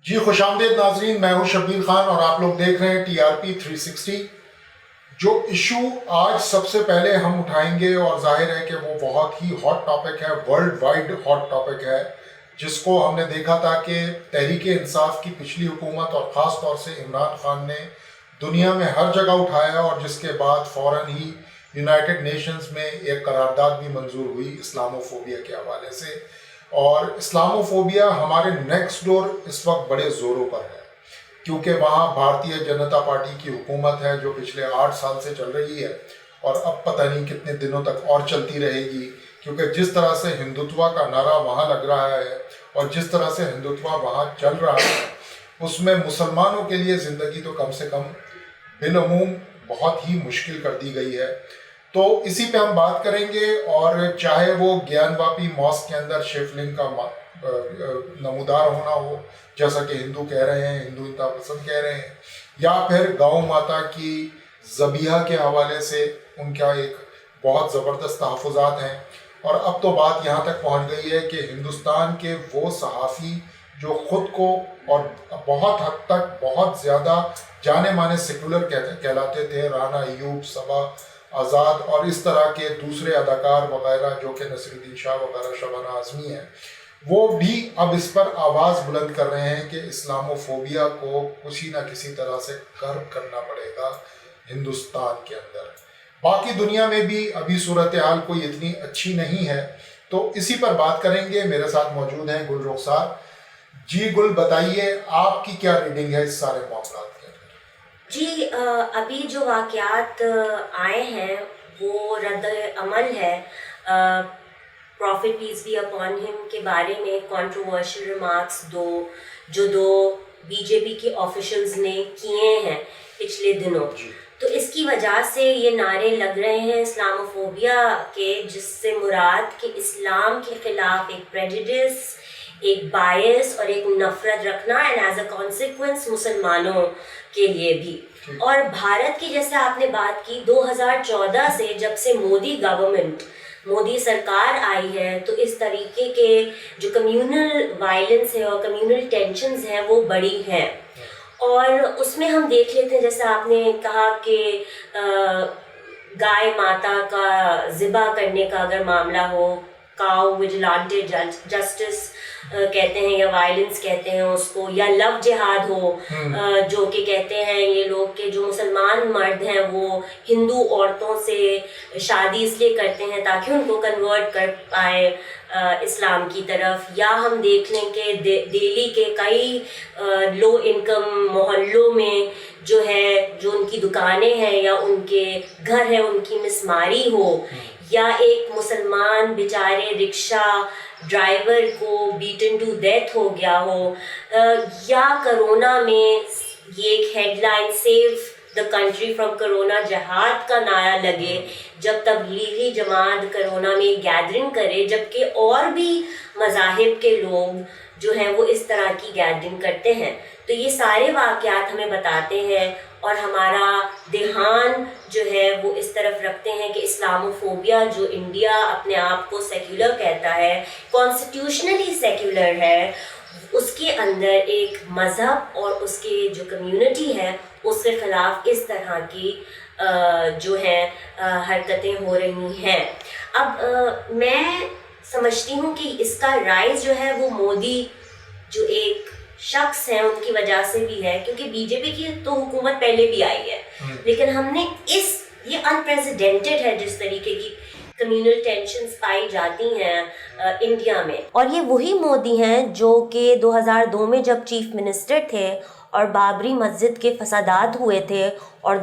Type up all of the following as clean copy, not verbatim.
جی خوش آمدید ناظرین، میں ہوں شبیر خان اور آپ لوگ دیکھ رہے ہیں TRP 360۔ جو ایشو آج سب سے پہلے ہم اٹھائیں گے اور ظاہر ہے کہ وہ بہت ہی ہاٹ ٹاپک ہے، ورلڈ وائڈ ہاٹ ٹاپک ہے، جس کو ہم نے دیکھا تھا کہ تحریک انصاف کی پچھلی حکومت اور خاص طور سے عمران خان نے دنیا میں ہر جگہ اٹھایا، اور جس کے بعد فوراً ہی یونائٹڈ نیشنز میں ایک قرارداد بھی منظور ہوئی اسلاموفوبیا کے حوالے سے۔ اور اسلاموفوبیا ہمارے نیکسٹ ڈور اس وقت بڑے زوروں پر ہے، کیونکہ وہاں بھارتیہ جنتا پارٹی کی حکومت ہے جو پچھلے 8 سال سے چل رہی ہے، اور اب پتہ نہیں کتنے دنوں تک اور چلتی رہے گی، کیونکہ جس طرح سے ہندوتوا کا نعرہ وہاں لگ رہا ہے اور جس طرح سے ہندوتوا وہاں چل رہا ہے، اس میں مسلمانوں کے لیے زندگی تو کم سے کم بالعموم بہت ہی مشکل کر دی گئی ہے۔ تو اسی پہ ہم بات کریں گے، اور چاہے وہ گیان واپی ماسک کے اندر شیو لنگ کا نمودار ہونا ہو، جیسا کہ ہندو کہہ رہے ہیں، ہندو انتہا پسند کہہ رہے ہیں، یا پھر گاؤں ماتا کی ذبیحہ کے حوالے سے ان کا ایک بہت زبردست تحفظات ہیں۔ اور اب تو بات یہاں تک پہنچ گئی ہے کہ ہندوستان کے وہ صحافی جو خود کو اور بہت حد تک بہت زیادہ جانے مانے سیکولر کہلاتے تھے، رانا ایوب، صبا آزاد اور اس طرح کے دوسرے اداکار وغیرہ جو کہ نصر الدین شاہ وغیرہ، شبانہ اعظمی ہیں، وہ بھی اب اس پر آواز بلند کر رہے ہیں کہ اسلاموفوبیا کو کسی نہ کسی طرح سے غرب کرنا پڑے گا ہندوستان کے اندر۔ باقی دنیا میں بھی ابھی صورتحال کوئی اتنی اچھی نہیں ہے، تو اسی پر بات کریں گے۔ میرے ساتھ موجود ہیں گل رخسار۔ جی گل، بتائیے آپ کی کیا ریڈنگ ہے اس سارے معاملات کے اندر؟ جی ابھی جو واقعات آئے ہیں وہ رد عمل ہے پروفٹ پیس بی اپون ہم کے بارے میں کنٹروورشل ریمارکس دو بی جے پی کے آفیشلز نے کیے ہیں پچھلے دنوں، تو اس کی وجہ سے یہ نعرے لگ رہے ہیں اسلاموفوبیا کے، جس سے مراد کہ اسلام کے خلاف ایک پریجڈس، ایک بائس اور ایک نفرت رکھنا، اینڈ ایز اے کانسیکوینس مسلمانوں کے لیے بھی۔ اور بھارت کی جیسے آپ نے بات کی، 2014 سے جب سے مودی سرکار آئی ہے، تو اس طریقے کے جو کمیونل وائلنس ہے اور کمیونل ٹینشنز ہیں وہ بڑی ہیں، اور اس میں ہم دیکھ لیتے ہیں جیسے آپ نے کہا کہ گائے ماتا کا ذبح کرنے کا اگر معاملہ ہو، کاؤ وجلانٹے جسٹس کہتے ہیں یا وائلنس کہتے ہیں اس کو، یا لو جہاد ہو، جو کہ کہتے ہیں یہ لوگ کہ جو مسلمان مرد ہیں وہ ہندو عورتوں سے شادی اس لیے کرتے ہیں تاکہ ان کو کنورٹ کر پائے اسلام کی طرف۔ یا ہم دیکھ لیں کہ دہلی کے کئی لو انکم محلوں میں جو ان کی دکانیں ہیں یا ان کے گھر ہیں، ان کی مسماری ہو، یا ایک مسلمان بیچارے رکشہ ڈرائیور کو بیٹن ٹو ڈیتھ ہو گیا ہو، یا کرونا میں یہ ایک headline save the country from corona جہاد کا نعرہ لگے، جب تبلیغی جماعت کرونا میں گیدرنگ کرے، جبکہ اور بھی مذاہب کے لوگ جو ہیں وہ اس طرح کی گیدرنگ کرتے ہیں۔ تو یہ سارے واقعات ہمیں بتاتے ہیں، اور ہمارا دھیان جو ہے وہ اس طرف رکھتے ہیں کہ اسلاموفوبیا جو انڈیا اپنے آپ کو سیکولر کہتا ہے، کانسٹیٹیوشنلی سیکولر ہے، اس کے اندر ایک مذہب اور اس کی جو کمیونٹی ہے اس کے خلاف اس طرح کی جو ہے حرکتیں ہو رہی ہیں۔ اب میں سمجھتی ہوں کہ اس کا رائز جو ہے وہ مودی جو ایک شخص ہیں ان کی وجہ سے بھی ہے، کیونکہ بی جے پی کی تو حکومت پہلے بھی آئی ہے، لیکن ہم نے یہ انپریسیڈنٹڈ ہے جس طریقے کی کمیونل ٹینشنز پائی جاتی ہیں انڈیا میں۔ اور یہ وہی مودی ہیں جو کہ 2002 میں جب چیف منسٹر تھے اور بابری مسجد کے فسادات ہوئے تھے اور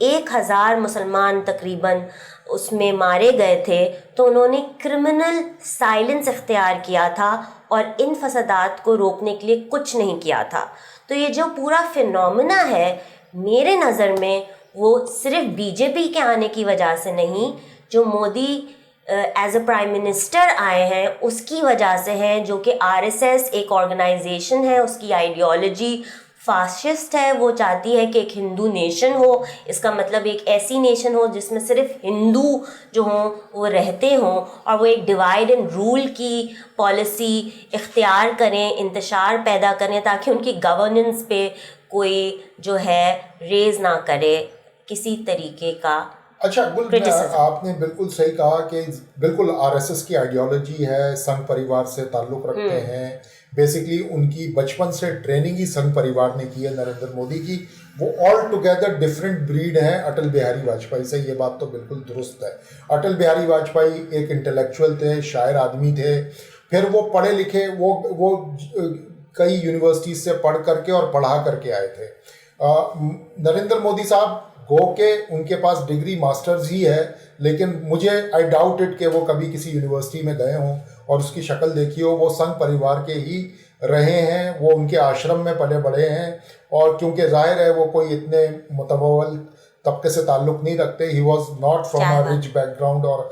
1000 مسلمان تقریباً اس میں مارے گئے تھے، تو انہوں نے کرمنل سائلنس اختیار کیا تھا اور ان فسادات کو روکنے کے لیے کچھ نہیں کیا تھا۔ تو یہ جو پورا فینومینا ہے میرے نظر میں وہ صرف بی جے پی کے آنے کی وجہ سے نہیں، جو Modi as a prime minister آئے ہیں اس کی وجہ سے ہیں، جو کہ RSS ایک آرگنائزیشن ہے، اس کی آئیڈیالوجی فاسسٹ ہے، وہ چاہتی ہے کہ ایک ہندو نیشن ہو، اس کا مطلب ایک ایسی نیشن ہو جس میں صرف ہندو جو ہوں وہ رہتے ہوں، اور وہ ایک ڈیوائڈ اینڈ رول کی پالیسی اختیار کریں، انتشار پیدا کریں، تاکہ ان کی گورننس پہ کوئی جو ہے ریز نہ کرے کسی طریقے کا اچھا گل، criticism۔ آپ نے بالکل صحیح کہا کہ بالکل آر ایس ایس کی آئیڈیالوجی ہے، سنگھ پریوار سے تعلق رکھتے ہیں، بیسکلی ان کی بچپن سے ٹریننگ ہی سنگھ پریوار نے کی ہے نریندر مودی کی، وہ آل ٹوگیدر ڈفرینٹ بریڈ ہیں اٹل بہاری واجپئی سے، یہ بات تو بالکل درست ہے۔ اٹل بہاری واجپئی ایک انٹلیکچوئل تھے، شاعر آدمی تھے، پھر وہ پڑھے لکھے، وہ کئی یونیورسٹیز سے پڑھ کر کے اور پڑھا کر کے آئے تھے۔ نریندر مودی صاحب گو کہ ان کے پاس ڈگری ماسٹرز ہی ہے، لیکن مجھے آئی ڈاؤٹ اٹ کہ وہ کبھی کسی یونیورسٹی میں گئے ہوں اور اس کی شکل دیکھی ہو۔ وہ سنگھ پریوار کے ہی رہے ہیں، وہ ان کے آشرم میں پلے بڑھے ہیں، اور کیونکہ ظاہر ہے وہ کوئی اتنے متبول طبقے سے تعلق نہیں رکھتے۔ He was not from a rich background اور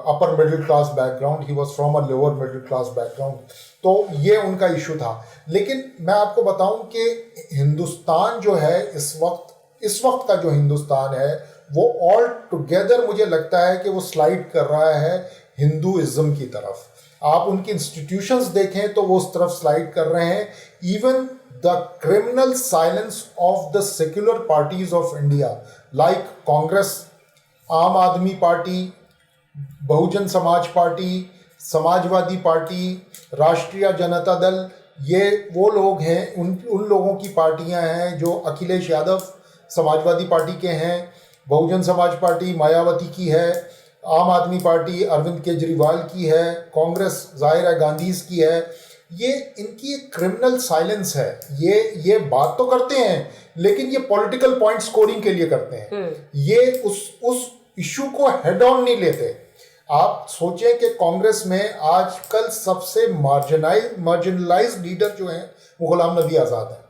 upper middle class background, he was from a lower middle class background, تو یہ ان کا ایشو تھا۔ لیکن میں آپ کو بتاؤں کہ ہندوستان جو ہے اس وقت کا جو ہندوستان ہے وہ آل ٹوگیدر مجھے لگتا ہے کہ وہ سلائڈ کر رہا ہے ہندوازم کی طرف۔ آپ ان کی انسٹیٹیوشنز دیکھیں تو وہ اس طرف سلائڈ کر رہے ہیں۔ Even the criminal silence of the secular parties of India like Congress, عام آدمی پارٹی، بہوجن سماج پارٹی، سماجوادی پارٹی، راشٹریہ جنتا دل، یہ وہ لوگ ہیں، ان لوگوں کی پارٹیاں ہیں جو اکھلیش یادو سماجوادی پارٹی کے ہیں، بہوجن سماج پارٹی مایاوتی کی ہے، عام آدمی پارٹی اروند کیجریوال کی ہے، کانگریس ظاہر ہے گاندھیز کی ہے۔ یہ ان کی ایک کرمنل سائلنس ہے، یہ بات تو کرتے ہیں لیکن یہ پولیٹیکل پوائنٹ سکورنگ کے لیے کرتے ہیں، یہ اس ایشو کو ہیڈ آن نہیں لیتے۔ آپ سوچیں کہ کانگریس میں آج کل سب سے مارجنلائز لیڈر جو ہیں وہ غلام نبی آزاد ہیں۔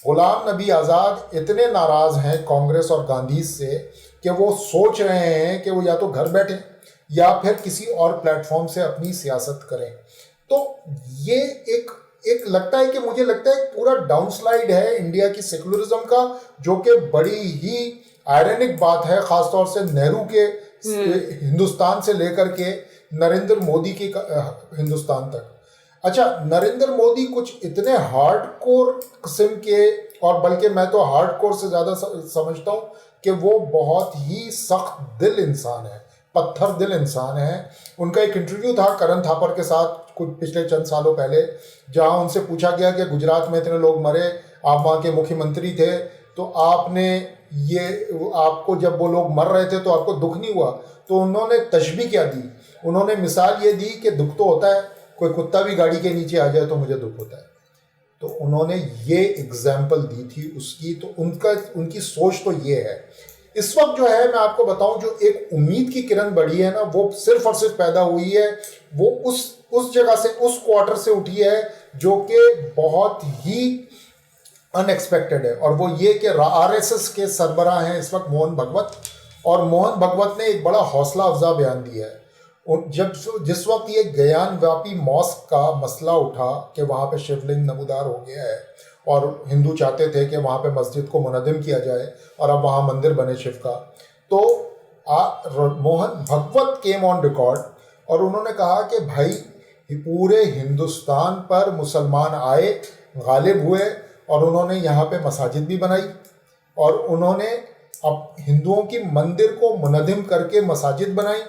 غلام نبی آزاد اتنے ناراض ہیں کانگریس اور گاندھیز سے کہ وہ سوچ رہے ہیں کہ وہ یا تو گھر بیٹھیں یا پھر کسی اور پلیٹ فارم سے اپنی سیاست کریں۔ تو یہ ایک لگتا ہے کہ مجھے لگتا ہے پورا ڈاؤن سلائڈ ہے انڈیا کی سیکولرزم کا، جو کہ بڑی ہی آئرنک بات ہے، خاص طور سے نہرو کے ہندوستان سے لے کر کے نریندر مودی کے ہندوستان تک۔ اچھا، نریندر مودی کچھ اتنے ہارڈ کور قسم کے، اور بلکہ میں تو ہارڈ کور سے زیادہ سمجھتا ہوں کہ وہ بہت ہی سخت دل انسان ہے، پتھر دل انسان ہے۔ ان کا ایک انٹرویو تھا کرن تھاپر کے ساتھ کچھ پچھلے چند سالوں پہلے، جہاں ان سے پوچھا گیا کہ گجرات میں اتنے لوگ مرے، آپ وہاں کے مکھیہ منتری تھے، تو آپ کو جب وہ لوگ مر رہے تھے تو آپ کو دکھ نہیں ہوا؟ تو انہوں نے تشبیہ کیا دی، انہوں نے مثال یہ دی کہ دکھ تو ہوتا ہے، کوئی کتا بھی گاڑی کے نیچے آ جائے تو مجھے دکھ ہوتا ہے۔ تو انہوں نے یہ ایگزامپل دی تھی اس کی، تو ان کی سوچ تو یہ ہے۔ اس وقت جو ہے میں آپ کو بتاؤں، جو ایک امید کی کرن بڑھی ہے نا، وہ صرف اور صرف پیدا ہوئی ہے، وہ اس جگہ سے، اس کوارٹر سے اٹھی ہے جو کہ بہت ہی ان ایکسپیکٹڈ ہے، اور وہ یہ کہ آر ایس ایس کے سربراہ ہیں اس وقت موہن بھگوت، اور موہن بھگوت نے ایک بڑا حوصلہ افزا بیان دیا ہے۔ جس وقت یہ گیان واپی ماسک کا مسئلہ اٹھا کہ وہاں پہ شیو لنگ نمودار ہو گیا ہے، اور ہندو چاہتے تھے کہ وہاں پہ مسجد کو منہدم کیا جائے اور اب وہاں مندر بنے شیو کا، تو Mohan Bhagwat came on record اور انہوں نے کہا کہ بھائی پورے ہندوستان پر مسلمان آئے، غالب ہوئے، اور انہوں نے یہاں پہ مساجد بھی بنائی، اور انہوں نے اب ہندوؤں کی مندر کو منہدم کر کے مساجد بنائی۔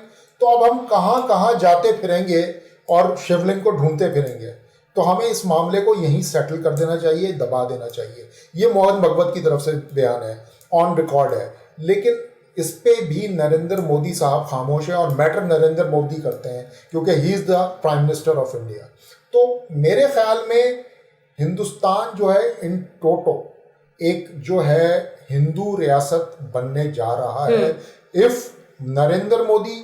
تو اب ہم کہاں کہاں جاتے پھریں گے اور شیو لنگ کو ڈھونڈتے پھریں گے؟ تو ہمیں اس معاملے کو یہیں سیٹل کر دینا چاہیے، دبا دینا چاہیے۔ یہ موہن بھگوت کی طرف سے بیان ہے، آن ریکارڈ ہے، لیکن اس پہ بھی نریندر مودی صاحب خاموش ہیں، اور میٹر نریندر مودی کرتے ہیں کیونکہ he is the prime minister of India. تو میرے خیال میں ہندوستان جو ہے ان ٹوٹو ایک جو ہے ہندو ریاست بننے جا رہا ہے، if Narendra Modi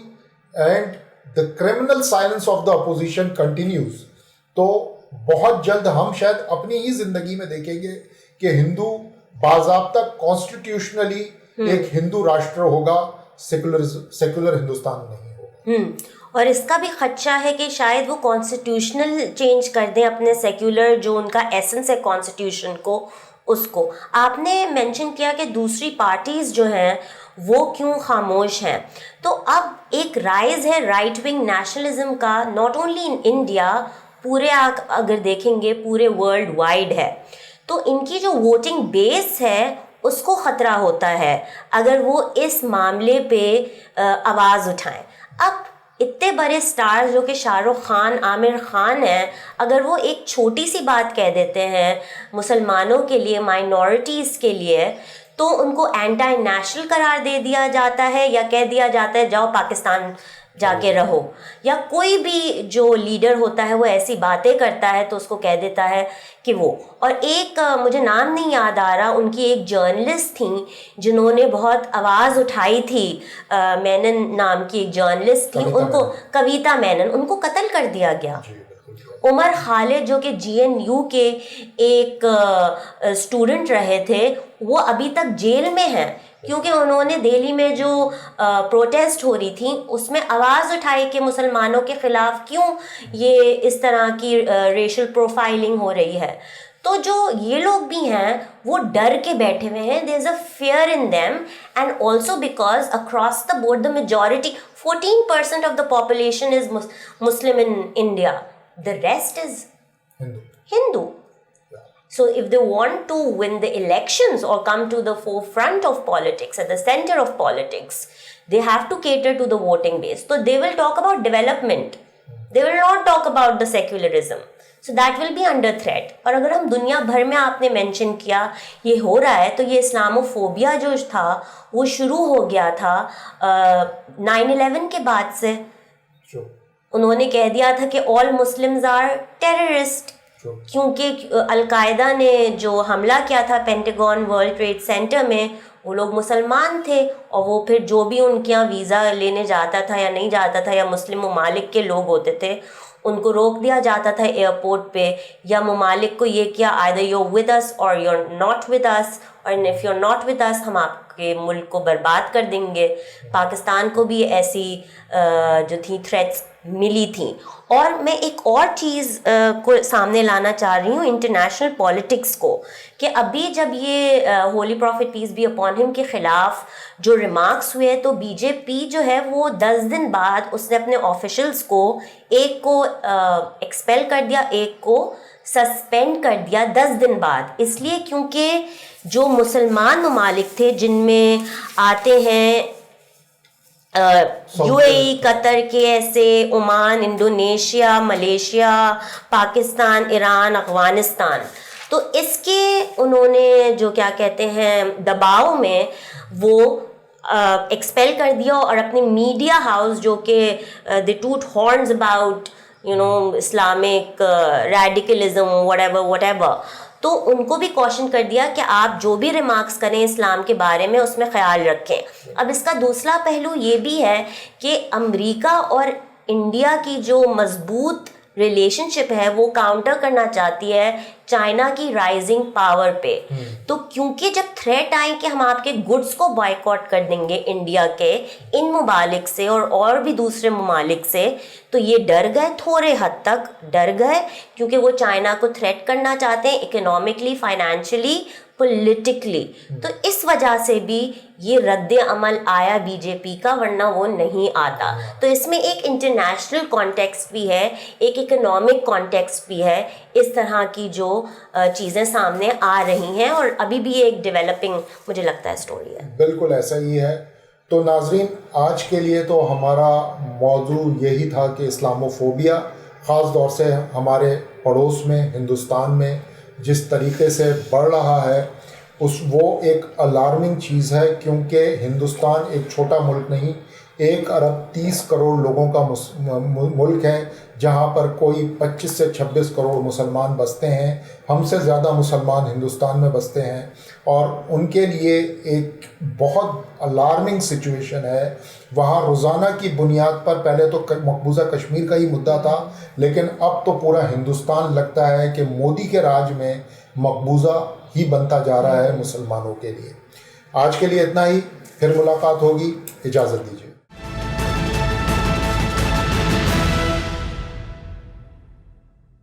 and the criminal silence of the opposition continues, تو بہت جلد ہم شاید اپنی ہی زندگی میں دیکھیں گے کہ ہندو باضابطہ کانسٹیٹیوشنلی ایک ہندو راشٹر ہوگا، سیکولر ہندوستان نہیں ہوگا۔ اور اس کا بھی خدشہ ہے کہ شاید وہ کانسٹیٹیوشنل چینج کر دیں اپنے سیکولر جو ان کا ایسنس ہے کانسٹیٹیوشن کو اس کو. آپ نے مینشن کیا کہ دوسری پارٹیز جو ہیں وہ کیوں خاموش ہیں. تو اب ایک رائز ہے رائٹ ونگ نیشنلزم کا, ناٹ اونلی ان انڈیا, پورے اگر دیکھیں گے پورے ورلڈ وائڈ ہے. تو ان کی جو ووٹنگ بیس ہے اس کو خطرہ ہوتا ہے اگر وہ اس معاملے پہ آواز اٹھائیں. اب اتنے بڑے سٹار جو کہ شاہ رخ خان, عامر خان ہیں, اگر وہ ایک چھوٹی سی بات کہہ دیتے ہیں مسلمانوں کے لیے, مائنورٹیز کے لیے, تو ان کو اینٹی نیشنل قرار دے دیا جاتا ہے یا کہہ دیا جاتا ہے جاؤ پاکستان جا کے رہو. یا کوئی بھی جو لیڈر ہوتا ہے وہ ایسی باتیں کرتا ہے تو اس کو کہہ دیتا ہے کہ وہ. اور ایک مجھے نام نہیں یاد آ رہا, ان کی ایک جرنلسٹ تھیں جنہوں نے بہت آواز اٹھائی تھی, مینن نام کی ایک جرنلسٹ تھی, ان کو کویتا مینن, ان کو قتل کر دیا گیا. عمر خالد جو کہ GNU کے ایک اسٹوڈنٹ رہے تھے, وہ ابھی تک جیل میں ہیں کیونکہ انہوں نے دہلی میں جو پروٹیسٹ ہو رہی تھی اس میں آواز اٹھائی کہ مسلمانوں کے خلاف کیوں یہ اس طرح کی ریشل پروفائلنگ ہو رہی ہے. تو جو یہ لوگ بھی ہیں وہ ڈر کے بیٹھے ہوئے ہیں, there is a fear in them, and also because across the board the majority 14% of the population is Muslim in India, the rest is Hindu. So if they want to win the elections or come to the forefront of politics, at the center of politics, they have to cater to the voting base. So they will talk about development. They will not talk about the secularism. So that will be under threat. اور اگر ہم دنیا بھر میں, آپ نے mention کیا یہ ہو رہا ہے, تو یہ اسلاموفوبیا جو تھا وہ شروع ہو گیا تھا 9/11 کے بعد سے. انہوں نے کہہ دیا تھا کہ all Muslims are terrorist, کیونکہ القاعدہ نے جو حملہ کیا تھا پینٹاگون ورلڈ ٹریڈ سینٹر میں, وہ لوگ مسلمان تھے, اور وہ پھر جو بھی ان کے یہاں ویزا لینے جاتا تھا یا نہیں جاتا تھا, یا مسلم ممالک کے لوگ ہوتے تھے, ان کو روک دیا جاتا تھا ایئرپورٹ پہ, یا ممالک کو یہ کیا either you're with us or you're not with us, and if you're not with us ہم آپ کے ملک کو برباد کر دیں گے. پاکستان کو بھی ایسی جو تھی تھریٹس ملی تھیں. اور میں ایک اور چیز کو سامنے لانا چاہ رہی ہوں, انٹرنیشنل پالیٹکس کو, کہ ابھی جب یہ holy prophet peace be upon ہم کے خلاف جو ریمارکس ہوئے, تو BJP جو ہے وہ 10 دن بعد اس نے اپنے آفیشلس کو, ایک کو ایکسپیل کر دیا, ایک کو سسپینڈ کر دیا 10 دن بعد, اس لیے کیونکہ جو مسلمان ممالک تھے جن میں آتے ہیں UAE, قطر کے ایسے, Oman, Indonesia, Malaysia, Pakistan, Iran, Afghanistan, تو اس کے انہوں نے جو کیا کہتے ہیں دباؤ میں وہ ایکسپیل کر دیا, اور اپنی میڈیا ہاؤس جو کہ دے ٹوٹ horns about Islamic radicalism what ever, تو ان کو بھی کوشن کر دیا کہ آپ جو بھی ریمارکس کریں اسلام کے بارے میں اس میں خیال رکھیں. اب اس کا دوسرا پہلو یہ بھی ہے کہ امریکا اور انڈیا کی جو مضبوط ریلیشن شپ ہے وہ کاؤنٹر کرنا چاہتی ہے چائنا کی رائزنگ پاور پہ. تو کیونکہ جب تھریٹ آئی کہ ہم آپ کے گڈس کو بائیکاٹ کر دیں گے انڈیا کے, ان ممالک سے اور بھی دوسرے ممالک سے, تو یہ ڈر گئے, تھوڑے حد تک ڈر گئے, کیونکہ وہ چائنا کو تھریٹ کرنا چاہتے ہیں اکنامکلی, فائنینشلی, پولیٹکلی. تو اس وجہ سے بھی یہ رد عمل آیا BJP کا, ورنہ وہ نہیں آتا. تو اس میں ایک انٹرنیشنل کانٹیکسٹ بھی ہے, ایک اکنامک کانٹیکسٹ بھی ہے, اس طرح کی جو چیزیں سامنے آ رہی ہیں, اور ابھی بھی ایک ڈیولپنگ مجھے لگتا ہے اسٹوری ہے. بالکل ایسا ہی ہے. تو ناظرین, آج کے لیے تو ہمارا موضوع یہی تھا کہ اسلاموفوبیا خاص طور سے ہمارے پڑوس میں ہندوستان میں جس طریقے سے بڑھ رہا ہے, وہ ایک الارمنگ چیز ہے, کیونکہ ہندوستان ایک چھوٹا ملک نہیں, 1 ارب 30 کروڑ لوگوں کا ملک ہے, جہاں پر کوئی 25 سے 26 کروڑ مسلمان بستے ہیں. ہم سے زیادہ مسلمان ہندوستان میں بستے ہیں, اور ان کے لیے ایک بہت الارمنگ سچویشن ہے. وہاں روزانہ کی بنیاد پر پہلے تو مقبوضہ کشمیر کا ہی مدعا تھا, لیکن اب تو پورا ہندوستان لگتا ہے کہ مودی کے راج میں مقبوضہ ہی بنتا جا رہا ہے مسلمانوں کے لیے. آج کے لیے اتنا ہی, پھر ملاقات ہوگی, اجازت دیجیے.